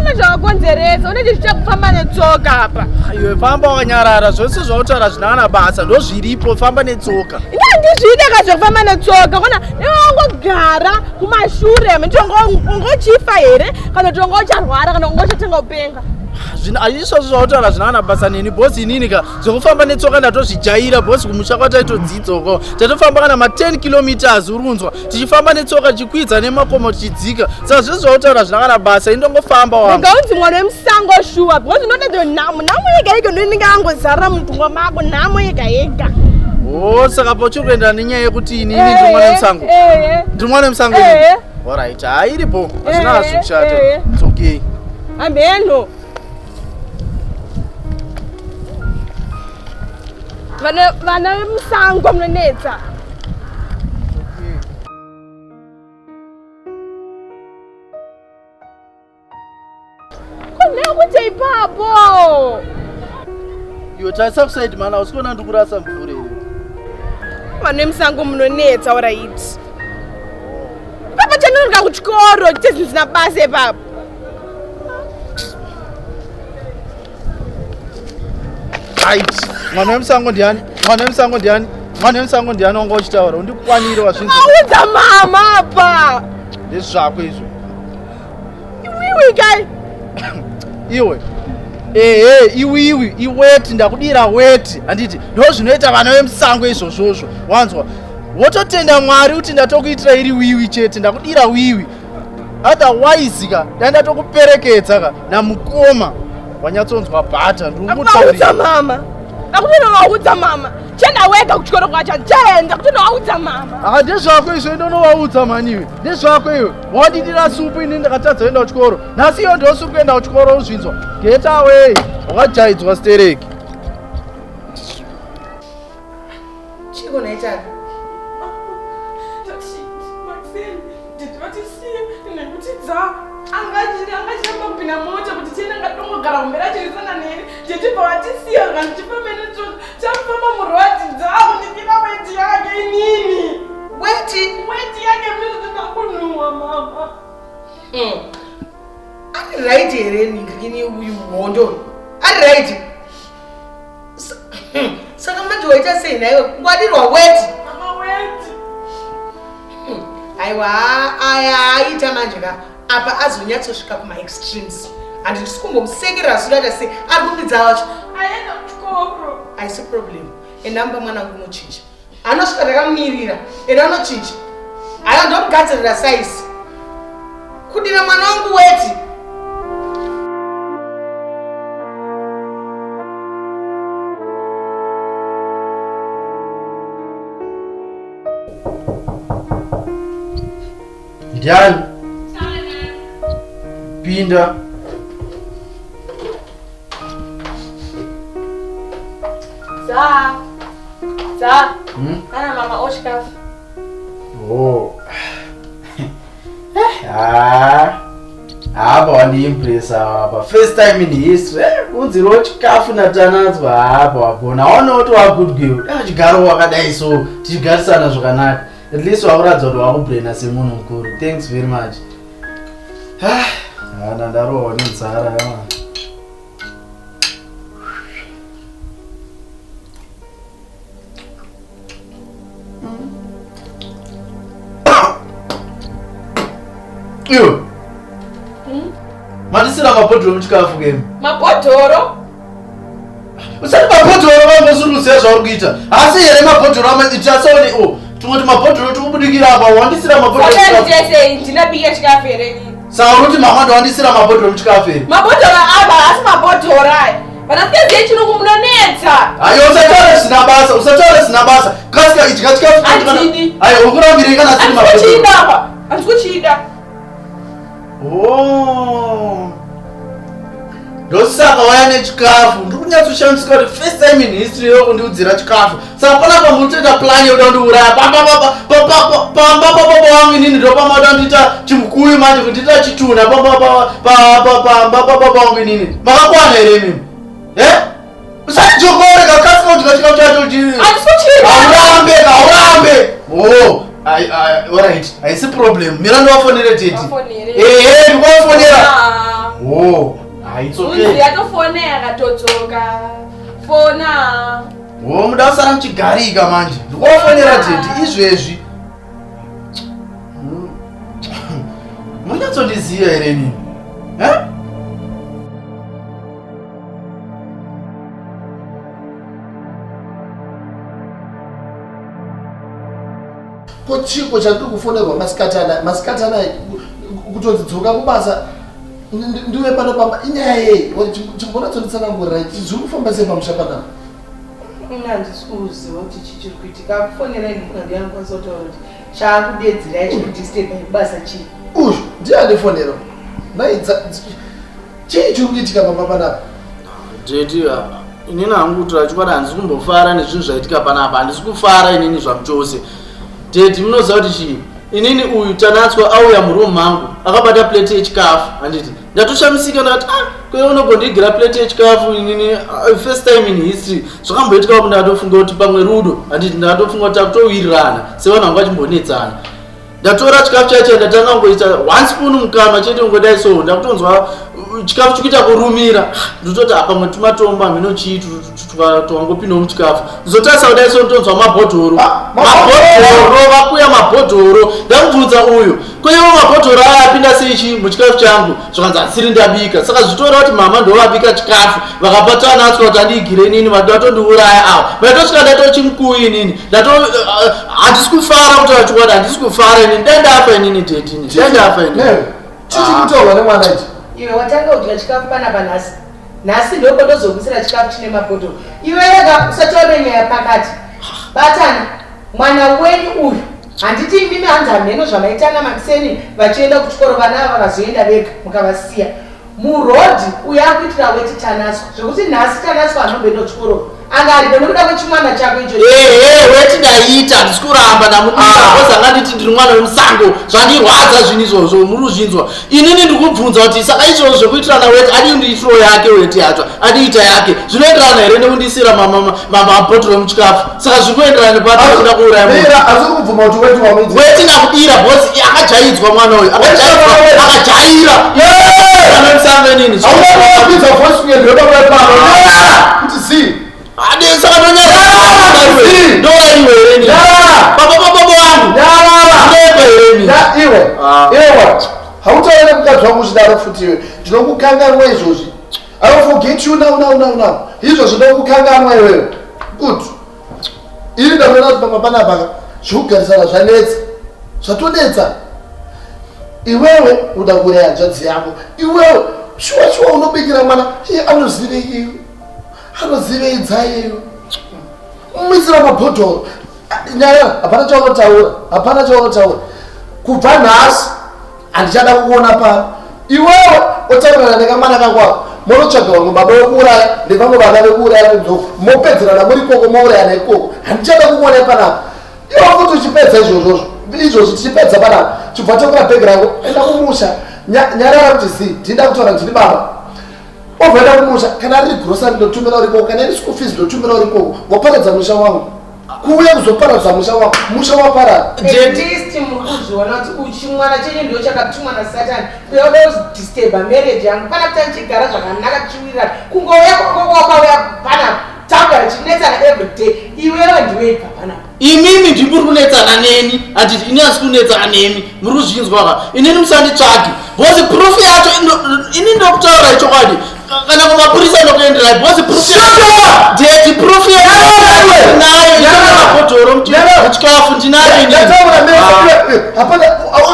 Una zvakakonzeresa une chicha kufamba netsoka apa. Iwe famba wakanyarara zvose zvautaura zvinana basa ndozviripo famba netsoka. Ndizvide kazvokufamba netsoka kona newangogara kumashure ungochifa here kana kuti ungocharwara kana ungochatenga upenga. Izvo zvautaura zvinana basa neni bosi inini ka zvokufamba netsoka ndatozvijaira bosi kumusha kwataitodzidzoko tatofamba kana ma10 km urunzwa tichifamba netsoka tichikwidza nemakomo tichidzika saka zvese zvautaura zvinana basa indongofamba wangu ngaunzi mwana wemusango shuwa because unoda nhamo yega yega ndoinenge angozarira mupfungwa mako nhamo yega yega. Saka pochiri kuenda nenyaya yekuti inini ndiri mwana wemusango ndiri mwana wemusango alright iripo hazvina hazvi kushata it's okay ambeno vana vemusango munonetsa. Konekuti ipapo iwe tarisa kusaidi mana usikuona ndikurasa mvura here. Vana vemusango munonetsa alright. Papa chanoroka kuchikoro chite zvinhu zvisina basa ipapo. Right. Mwana wemusango ndiani? Mwana wemusango ndiani? Mwana wemusango ndiani wanga uchitaura? Undikwanire wazvinzi. Audza mama apa. Ndezvako izvo. Iwiwi kai. Iwe. Iwiwi, iweti ndakudira weti. Handiti ndozvinoita vana vemusango izvozvozvo. Wanzwa? Wototenda Mwari kuti ndatokuitira iri wiwi chete, ndakudira wiwi. Otherwise ka ndatokuperekedza ka namukoma. Wanyatsonzwa bhata ndikutaurira mama. Akutonovaudza mama. Chenda wega kuchikoro kwacho chenda kutonovaudza mama. Ndezvako izvo ndonovaudza maniwe. Ndezvako iwe. Wadidira supu ini ndakatadza kuenda kuchikoro. Nhasi iyo ndosuri kuenda kuchikoro uzvinzwa. Get away. Wakajaidzwa stereki. Chiko naitaka. Angachamba kupinda moto kuti tiende ngatongogara kumbera chirisana neni chetipa watisiya kana chipamene chamufamba murwadzi dzavo ndikina weti yake inini weti yake mizotinakunhuwa mama. Ari right here ningini uyu hondo ari right saka manje waita sei nayo ngwadirwa weti mama weti aiwa aita manje ka apa azonyatsosvika kuma-extremes handi tisikumbomsekera zvidada sei ari kupidza wacho aenda kuchikoro haisi problem enamba mwanangu unochinja anosvika ndakamirira ena anochinja haiwa ndomugadzirira saisi kudira mwana wangu weti. Ndiani? Pinda. Za. Kana mama oshkafu. Hapa wandiimpresa hapa. First time in history. Unziro chikafu natanadzwa hapa wapona. Waona kuti wa good girl. Chigaro wakadai so tichigarisana zvakanaka. At least wakuradza kuti wakubraina semunhu mukuru. Thanks very much. Ndarohwa nenzara yama. Iyo. Matisira mabhodhoro muchikafu kemu. Mabhodhoro? Usati mabhodhoro vangosuluziya zvauri kuita. Asi here mabhodhoro amatichasaone tumoti mabhodhoro tikubudikira apa wandisira mabhodhoro. Ndese ndinabika chikafu here. Saka uti mama wandisira mabhodhoro muchikafu here. Mabhodhoro aba asi mabhodhoro aya. Vanasiye chirungu munonetsa. Ayo usataure sina basa. Kasika idya chikafu. Ayo ukurambire kana siri mabhodhoro. Andikuchida. Ndosaka waya nechikafu ndikunyatsoshamisika kuti first time in history yokundiudzira chikafu saka panapa munotoita plan yokuda kundiuraya pamba wangu inini ndopamada ndiita chimukuyu manje kuti ndiita chituna pamba wangu inini makakwana here mimi usatichokoreka kasika kudya chikafu chacho haurambe alright haisi problem mira ndowafonere teti ndikuwafonera Oh, it's okay. Unzi yatofone yakatodzoka. Fona. Oh, muda usara muchigarika manje. Ndikofonera tete izvezvi. Munyatsondiziva here nini? Kochiko chandiri kufonerwa masikatana kutodzoka kubasa ndiwe pano pamba inyaya yei chimbona tsonditsanangurira zviri kufamba sei pamusha panapa. Handisikuziva kuti chichiri kuitika kufonera ndikwandiyanikwanisa kutaura kuti chaakudedzera chikudisturba ibasa chii. Uyu ndiye andifonera chii chiri kuitika pamba panapa. Teti inini hangu kuti rachikwada handisi kumbofara nezvinhu zvaitika panapa, handisi kufara inini zvamuchose. Teti munoziva kuti chii, inini uyu Tanatswa auya murumu mangu akabata plate yechikafu, handiti ndatoshamisika ndakati unogondindigira plate yechikafu inini first time in history. Zvakamboitika kuti ndatofunga kuti pamwe rudo, handiti ndatofunga kuti takutowirirana sevanhu vanga vachimbonetsana. Ndatora chikafu chacho ndatanga kungoita 1 spoon mukanwa chete ungodai so ndakutonzwa chikafu chikuita kurumira. Ndototi pamwe tumatomba hameno chii twangopindawo muchikafu. Zotarisa kudai so ndotonzwa mabhodhoro vakuya mabhodhoro. Ndamubvunza uyu koiwo mabhodhoro aya apinda sei chii muchikafu changu, zvakanzi asiri ndabika. Saka zvitora kuti mama ndovabika chikafu vakapa Tanatswa kuti andiigire inini vatondiuraya ava vaitosvika ndatochimukui inini handisi kufara kuti vachikwada handisi kufara inini ndendafa inini teti inini ndendafa inini. Chichi kutorwa nemwana ichi. Iwe watanga kudya chikafu panapa nhasi ndoko ndozokusira chikafu chine mabhodhoro. Iwe yega usataure nyaya pakati batana mwana wenyu uyu. Handiti imimi hanzi hamheno zvamaitanga makiseni vachienda kuchikoro vana ava vazoenda vega mukavasiya murodhi. Uyu akuitira weti Tanatswa zvekuti nhasi Tanatswa anomboenda kuchikoro angaribe nokuda kwechimwana chako icho. Weti ndaiita handisi kuramba ndamukoza nganditi ndiri mwana wemusango zvandirwadza zvinhu izvozvo muri kuzvinzwa. Inini ndikubvunza kuti saka izvozvo zvekuitirana weti adi ndiitiro yake weti yacho adiita yake zvinoenderana here nekundisira mabhodhoro emuchikafu. Saka zviri kuenderana nepatikuda kuuraya weti ndakudira bhosi akajaidzwa mwana uyu akajaira anomusango inini saka ndonyaaaiwe iwe hautaone mukadzi wangu chidaro futi iwe ndinokukanganwa izvozvi. I will forget you now. Izvozvi ndinokukanganwa iwewe. Good. Iri ndakona kuti pamba panapa zvikugarisana zvanetsa zvatonetsa. Iwewe unoda kuuraya hanzvadzi yako. Iwewe shuwa unobikira mwana anozivei dzaiyo umwisira mabhodhoro nyaya hapana chaunotaura kubva nhasi handichada kukuona pano. Iwewe otaurana nekamwana kakwako monotsvaga vamwe baba vekuuraya nevamwe vana vekuuraya nenzofu mopedzerana muri ikoko mourayana ikoko. Handichada kukuona panapa. Iwe kuti uchipedza izvozvo tichipedza panapa chibva tokura bhegi rako enda kumusha nyarara kuti zi ndinda kutaura ndini baba obvaenda kumusha kana riri grosa ndinotumira uri koko kana iri school fees ndinotumira uri koko waparadza musha wangu kuuya kuzoparadza musha wangu musha waparara. Atleast mukuzviona kuti uchimwana chenyu ndo chakatumwa naSatani kuyoda kudisturba marriage yangu pana kuti tichigara zvakanaka tichiwirirana kungouya kwakauya panapa tagara chinetsana everyday. Iwewe ndiweibva panapa. Imimi ndimuri kunetsana neni handiti ini hasi kunetsana nemi muri kuzvinzwa inini musanditsvagi bhozi proof yacho ini ndokutaura ichokwadi kana kumapurisa ndokuenderai bhozi proof deti proof yacho muchikafu ndinayo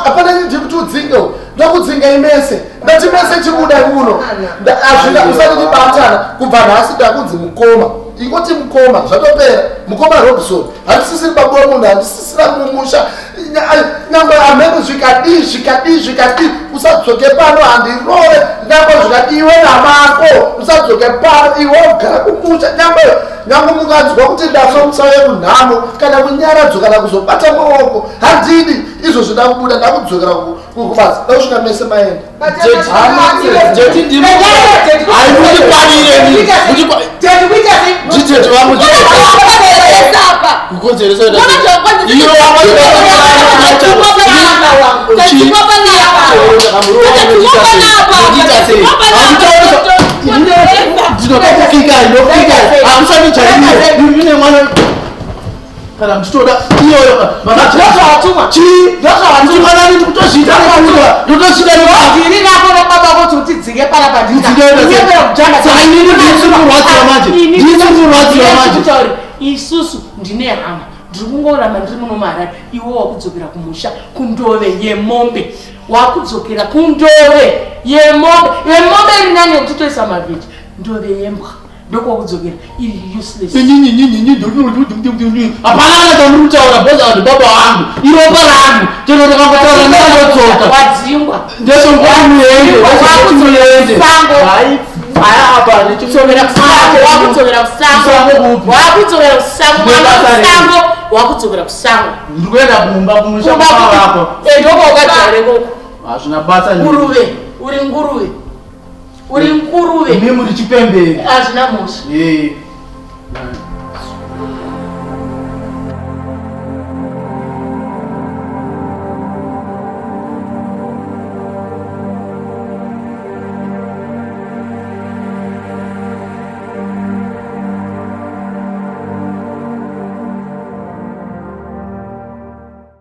hapana ndikuti udzinge ndakudzinga imese ndatimese chibuda kuno usati tibatana kubva nhasi ndakunzi mukoma ingoti mukoma zvatopera mukoma Robson handisisiri babuwa munhu handisisira mumusha nyangwe amene zvikadii usadzoke pano handirove nyangwe zvikadiwe namako usadzoke pano iwe ugara kumusha nyangwe mungadzwa kuti ndafa mutsauye kunhamo kana kunyaradzo kana kuzobata maoko handidi izvo zvida kubuda ndakudzokera kubasa ndakusvika mese maenda kana mtoda iyo watuma chi watuma nani kutoshita kutoshita ni waziri nako na baba wako tutitsike pala padika ngepera mjana sasa nini ndisi murwati wa maji ndisi murwati wa maji isusu ndine hama ndikungorama ndiri muno marari iwo wakudzokera kumusha kundove yemombe wakudzokera kundove yemombe iri nani yekutoisa mavhiji ndove yembwa ndoko kudzokera iri useless hapana kana ndamutaura boza vanhu baba vangu iropa rangu chero ndakangotaura ndakandotsoka wadzingwa ndesongomuyende haya apa ndichitsomera kusango wakudzokera kusango wakudzokera kusango ndikuenda kumba kumusha kwako ndoko ukadzare koko hazvina basa nguruve uri nguruve mimi muri chipembere hazvina mosha